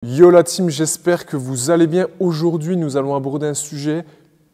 Yo la team, j'espère que vous allez bien. Aujourd'hui, nous allons aborder un sujet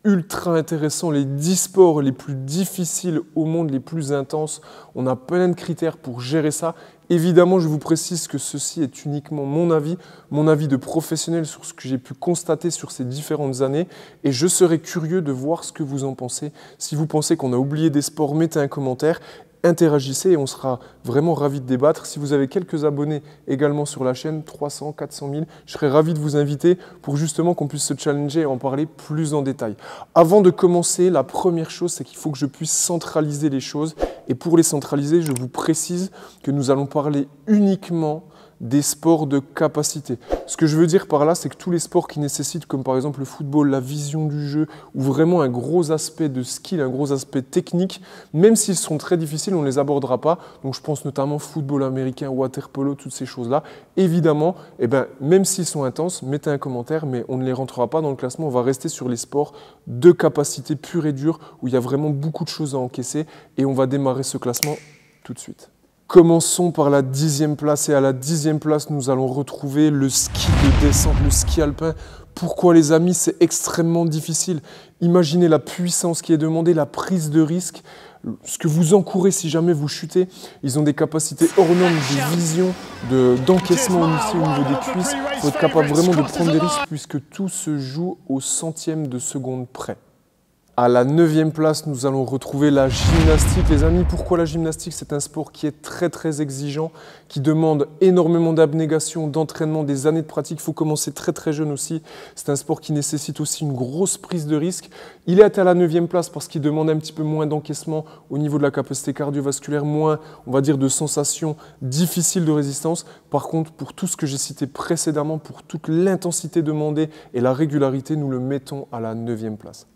ultra intéressant, les 10 sports les plus difficiles au monde, les plus intenses. On a plein de critères pour gérer ça. Évidemment, je vous précise que ceci est uniquement mon avis de professionnel sur ce que j'ai pu constater sur ces différentes années. Et je serais curieux de voir ce que vous en pensez. Si vous pensez qu'on a oublié des sports, mettez un commentaire. Interagissez et on sera vraiment ravis de débattre. Si vous avez quelques abonnés également sur la chaîne, 300, 400 000, je serais ravi de vous inviter pour justement qu'on puisse se challenger et en parler plus en détail. Avant de commencer, la première chose, c'est qu'il faut que je puisse centraliser les choses. Et pour les centraliser, je vous précise que nous allons parler uniquement des sports de capacité. Ce que je veux dire par là, c'est que tous les sports qui nécessitent, comme par exemple le football, la vision du jeu, ou vraiment un gros aspect de skill, un gros aspect technique, même s'ils sont très difficiles, on ne les abordera pas. Donc je pense notamment football américain, water polo, toutes ces choses-là. Évidemment, même s'ils sont intenses, mettez un commentaire, mais on ne les rentrera pas dans le classement. On va rester sur les sports de capacité pure et dure, où il y a vraiment beaucoup de choses à encaisser, et on va démarrer ce classement tout de suite. Commençons par la 10e place et à la 10e place, nous allons retrouver le ski de descente, le ski alpin. Pourquoi les amis, c'est extrêmement difficile. Imaginez la puissance qui est demandée, la prise de risque, ce que vous encourez si jamais vous chutez. Ils ont des capacités hors normes de vision, d'encaissement aussi au niveau des cuisses. Il faut être capable vraiment de prendre des risques puisque tout se joue au centième de seconde près. À la 9e place, nous allons retrouver la gymnastique. Les amis, pourquoi la gymnastique? C'est un sport qui est très exigeant, qui demande énormément d'abnégation, d'entraînement, des années de pratique. Il faut commencer très jeune aussi. C'est un sport qui nécessite aussi une grosse prise de risque. Il est à la 9e place parce qu'il demande un petit peu moins d'encaissement au niveau de la capacité cardiovasculaire, moins, on va dire, de sensations difficiles de résistance. Par contre, pour tout ce que j'ai cité précédemment, pour toute l'intensité demandée et la régularité, nous le mettons à la 9e place.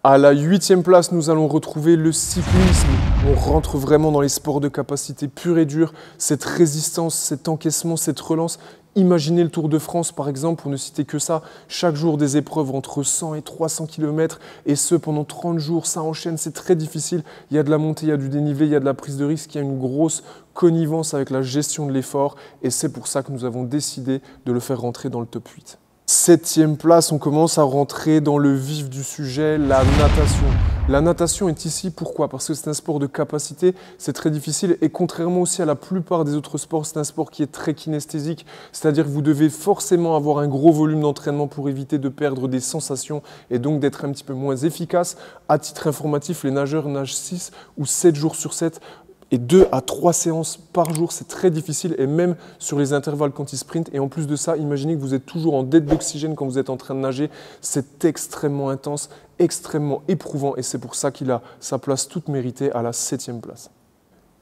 À la 8e place, nous allons retrouver le cyclisme. On rentre vraiment dans les sports de capacité pure et dure. Cette résistance, cet encaissement, cette relance. Imaginez le Tour de France, par exemple, pour ne citer que ça. Chaque jour, des épreuves entre 100 et 300 km. Et ce, pendant 30 jours, ça enchaîne. C'est très difficile. Il y a de la montée, il y a du dénivelé, il y a de la prise de risque. Il y a une grosse connivence avec la gestion de l'effort. Et c'est pour ça que nous avons décidé de le faire rentrer dans le top 8. 7e place, on commence à rentrer dans le vif du sujet, la natation. La natation est ici, pourquoi? Parce que c'est un sport de capacité, c'est très difficile et contrairement aussi à la plupart des autres sports, c'est un sport qui est très kinesthésique, c'est-à-dire que vous devez forcément avoir un gros volume d'entraînement pour éviter de perdre des sensations et donc d'être un petit peu moins efficace. À titre informatif, les nageurs nagent 6 ou 7 jours sur 7. Et 2 à 3 séances par jour, c'est très difficile et même sur les intervalles quand ils sprintent. Et en plus de ça, imaginez que vous êtes toujours en dette d'oxygène quand vous êtes en train de nager. C'est extrêmement intense, extrêmement éprouvant et c'est pour ça qu'il a sa place toute méritée à la 7e place.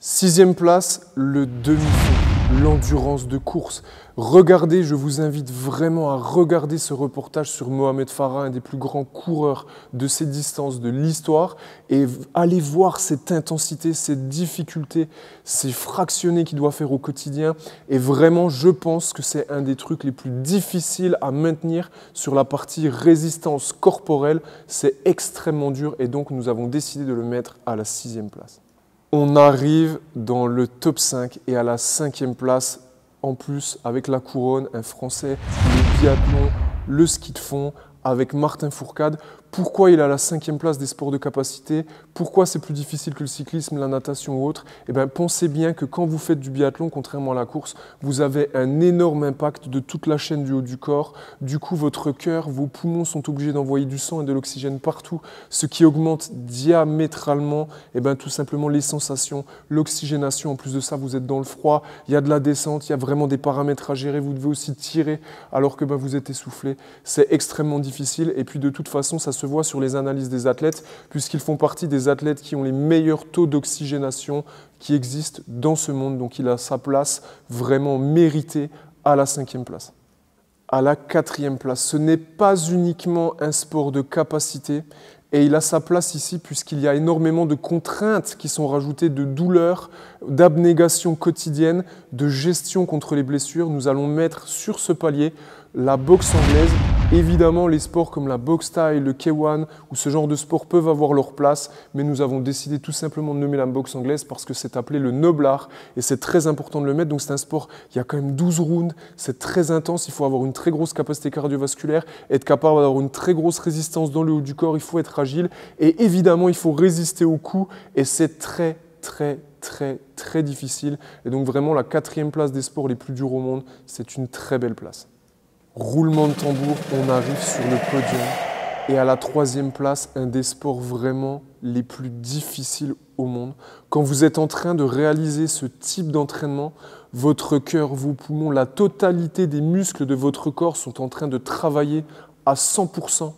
6e place, le demi-fond, l'endurance de course. Regardez, je vous invite vraiment à regarder ce reportage sur Mohamed Farah, un des plus grands coureurs de ces distances de l'histoire, et allez voir cette intensité, cette difficulté, ces fractionnés qu'il doit faire au quotidien. Et vraiment, je pense que c'est un des trucs les plus difficiles à maintenir sur la partie résistance corporelle. C'est extrêmement dur et donc nous avons décidé de le mettre à la 6e place. On arrive dans le top 5 et à la 5e place, en plus avec la couronne, un Français, le biathlon, le ski de fond, avec Martin Fourcade. Pourquoi il est à la 5e place des sports de capacité? Pourquoi c'est plus difficile que le cyclisme, la natation ou autre? Pensez bien que quand vous faites du biathlon, contrairement à la course, vous avez un énorme impact de toute la chaîne du haut du corps. Du coup, votre cœur, vos poumons sont obligés d'envoyer du sang et de l'oxygène partout, ce qui augmente diamétralement tout simplement les sensations, l'oxygénation. En plus de ça, vous êtes dans le froid, il y a de la descente, il y a vraiment des paramètres à gérer. Vous devez aussi tirer alors que vous êtes essoufflé. C'est extrêmement difficile et puis de toute façon, ça se voit sur les analyses des athlètes puisqu'ils font partie des athlètes qui ont les meilleurs taux d'oxygénation qui existent dans ce monde. Donc il a sa place vraiment méritée à la 5e place. À la 4e place, ce n'est pas uniquement un sport de capacité et il a sa place ici puisqu'il y a énormément de contraintes qui sont rajoutées, de douleurs, d'abnégation quotidienne, de gestion contre les blessures. Nous allons mettre sur ce palier la boxe anglaise Évidemment, les sports comme la boxe thaï, le K1 ou ce genre de sport peuvent avoir leur place, mais nous avons décidé tout simplement de nommer la boxe anglaise parce que c'est appelé le noble art et c'est très important de le mettre. Donc c'est un sport, il y a quand même 12 rounds, c'est très intense, il faut avoir une très grosse capacité cardiovasculaire, être capable d'avoir une très grosse résistance dans le haut du corps, il faut être agile et évidemment il faut résister aux coups et c'est très difficile. Et donc vraiment la 4e place des sports les plus durs au monde, c'est une très belle place. Roulement de tambour, on arrive sur le podium. Et à la 3e place, un des sports vraiment les plus difficiles au monde. Quand vous êtes en train de réaliser ce type d'entraînement, votre cœur, vos poumons, la totalité des muscles de votre corps sont en train de travailler à 100%.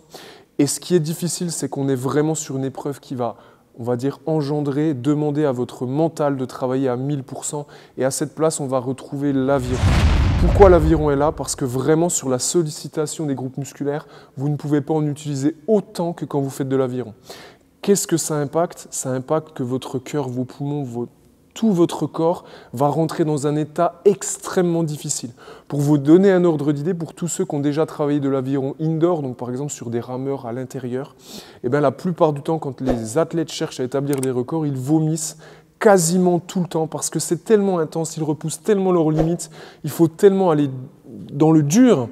Et ce qui est difficile, c'est qu'on est vraiment sur une épreuve qui va, on va dire, engendrer, demander à votre mental de travailler à 1000%. Et à cette place, on va retrouver l'aviron. Pourquoi l'aviron est là? Parce que vraiment, sur la sollicitation des groupes musculaires, vous ne pouvez pas en utiliser autant que quand vous faites de l'aviron. Qu'est-ce que ça impacte? Ça impacte que votre cœur, vos poumons, tout votre corps va rentrer dans un état extrêmement difficile. Pour vous donner un ordre d'idée, pour tous ceux qui ont déjà travaillé de l'aviron indoor, donc par exemple sur des rameurs à l'intérieur, eh bien la plupart du temps, quand les athlètes cherchent à établir des records, ils vomissent quasiment tout le temps parce que c'est tellement intense, ils repoussent tellement leurs limites, il faut tellement aller dans le dur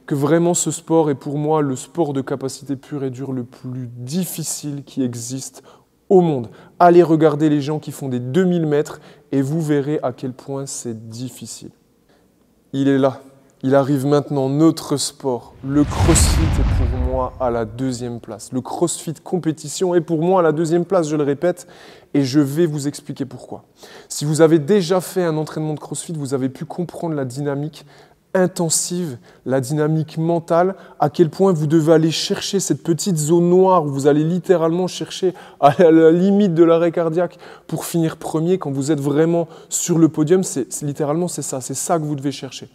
que vraiment ce sport est pour moi le sport de capacité pure et dure le plus difficile qui existe au monde. Allez regarder les gens qui font des 2000 mètres et vous verrez à quel point c'est difficile. Il est là. Il arrive maintenant notre sport. Le crossfit est pour moi à la 2e place. Le crossfit compétition est pour moi à la 2e place, je le répète, et je vais vous expliquer pourquoi. Si vous avez déjà fait un entraînement de crossfit, vous avez pu comprendre la dynamique intensive, la dynamique mentale, à quel point vous devez aller chercher cette petite zone noire où vous allez littéralement chercher à la limite de l'arrêt cardiaque pour finir premier quand vous êtes vraiment sur le podium. Littéralement, c'est ça que vous devez chercher.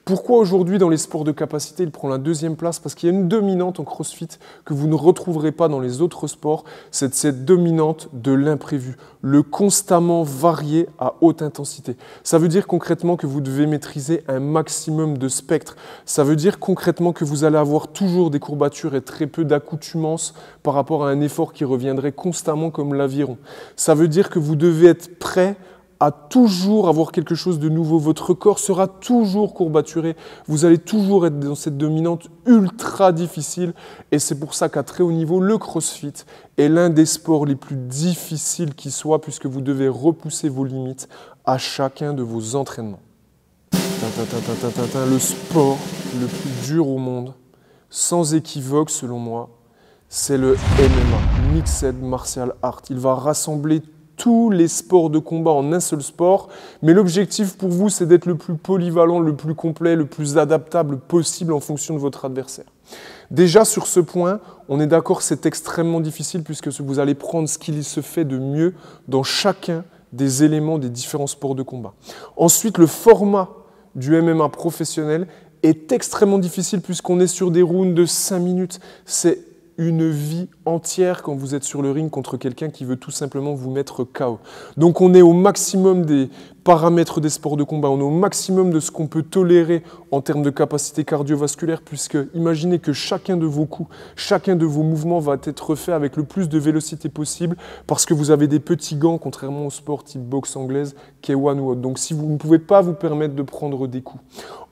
Pourquoi aujourd'hui dans les sports de capacité, il prend la 2e place? Parce qu'il y a une dominante en crossfit que vous ne retrouverez pas dans les autres sports, c'est cette dominante de l'imprévu, le constamment varié à haute intensité. Ça veut dire concrètement que vous devez maîtriser un maximum de spectre. Ça veut dire concrètement que vous allez avoir toujours des courbatures et très peu d'accoutumance par rapport à un effort qui reviendrait constamment comme l'aviron. Ça veut dire que vous devez être prêt à toujours avoir quelque chose de nouveau. Votre corps sera toujours courbaturé. Vous allez toujours être dans cette dominante ultra difficile. Et c'est pour ça qu'à très haut niveau, le crossfit est l'un des sports les plus difficiles qui soit, puisque vous devez repousser vos limites à chacun de vos entraînements. Le sport le plus dur au monde, sans équivoque selon moi, c'est le MMA, Mixed Martial Art. Il va rassembler tous les sports de combat en un seul sport, mais l'objectif pour vous, c'est d'être le plus polyvalent, le plus complet, le plus adaptable possible en fonction de votre adversaire. Déjà sur ce point, on est d'accord, c'est extrêmement difficile puisque vous allez prendre ce qu'il se fait de mieux dans chacun des éléments des différents sports de combat. Ensuite, le format du MMA professionnel est extrêmement difficile puisqu'on est sur des rounds de 5 minutes. C'est une vie entière quand vous êtes sur le ring contre quelqu'un qui veut tout simplement vous mettre KO. Donc on est au maximum des paramètres des sports de combat, on est au maximum de ce qu'on peut tolérer en termes de capacité cardiovasculaire puisque imaginez que chacun de vos coups, chacun de vos mouvements va être fait avec le plus de vélocité possible parce que vous avez des petits gants contrairement au sport type boxe anglaise, K1 ou autre. Donc si vous ne pouvez pas vous permettre de prendre des coups.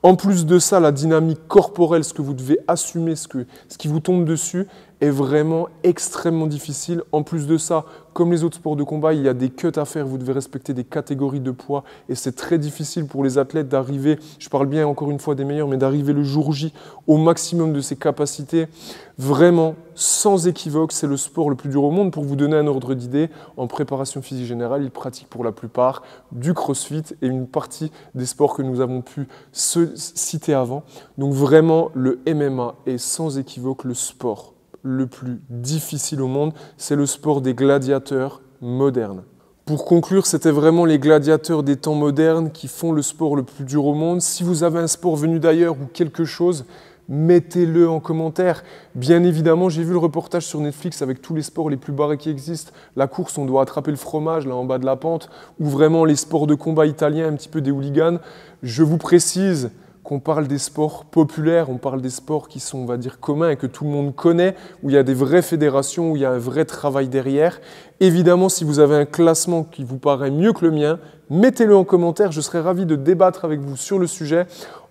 En plus de ça, la dynamique corporelle, ce que vous devez assumer, ce qui vous tombe dessus, est vraiment extrêmement difficile. En plus de ça, comme les autres sports de combat, il y a des cuts à faire, vous devez respecter des catégories de poids et c'est très difficile pour les athlètes d'arriver, je parle bien encore une fois des meilleurs, mais d'arriver le jour J au maximum de ses capacités. Vraiment, sans équivoque, c'est le sport le plus dur au monde. Pour vous donner un ordre d'idée, en préparation physique générale, ils pratiquent pour la plupart du crossfit et une partie des sports que nous avons pu citer avant. Donc vraiment, le MMA est sans équivoque le sport le plus difficile au monde, c'est le sport des gladiateurs modernes. Pour conclure, c'était vraiment les gladiateurs des temps modernes qui font le sport le plus dur au monde. Si vous avez un sport venu d'ailleurs ou quelque chose, mettez-le en commentaire. Bien évidemment, j'ai vu le reportage sur Netflix avec tous les sports les plus barrés qui existent. La course, on doit attraper le fromage là en bas de la pente, ou vraiment les sports de combat italiens, un petit peu des hooligans. Je vous précise qu'on parle des sports populaires, on parle des sports qui sont, on va dire, communs et que tout le monde connaît, où il y a des vraies fédérations, où il y a un vrai travail derrière. Évidemment, si vous avez un classement qui vous paraît mieux que le mien, mettez-le en commentaire, je serai ravi de débattre avec vous sur le sujet.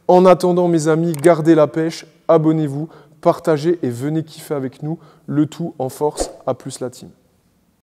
En attendant, mes amis, gardez la pêche, abonnez-vous, partagez et venez kiffer avec nous, le tout en force. À plus la team.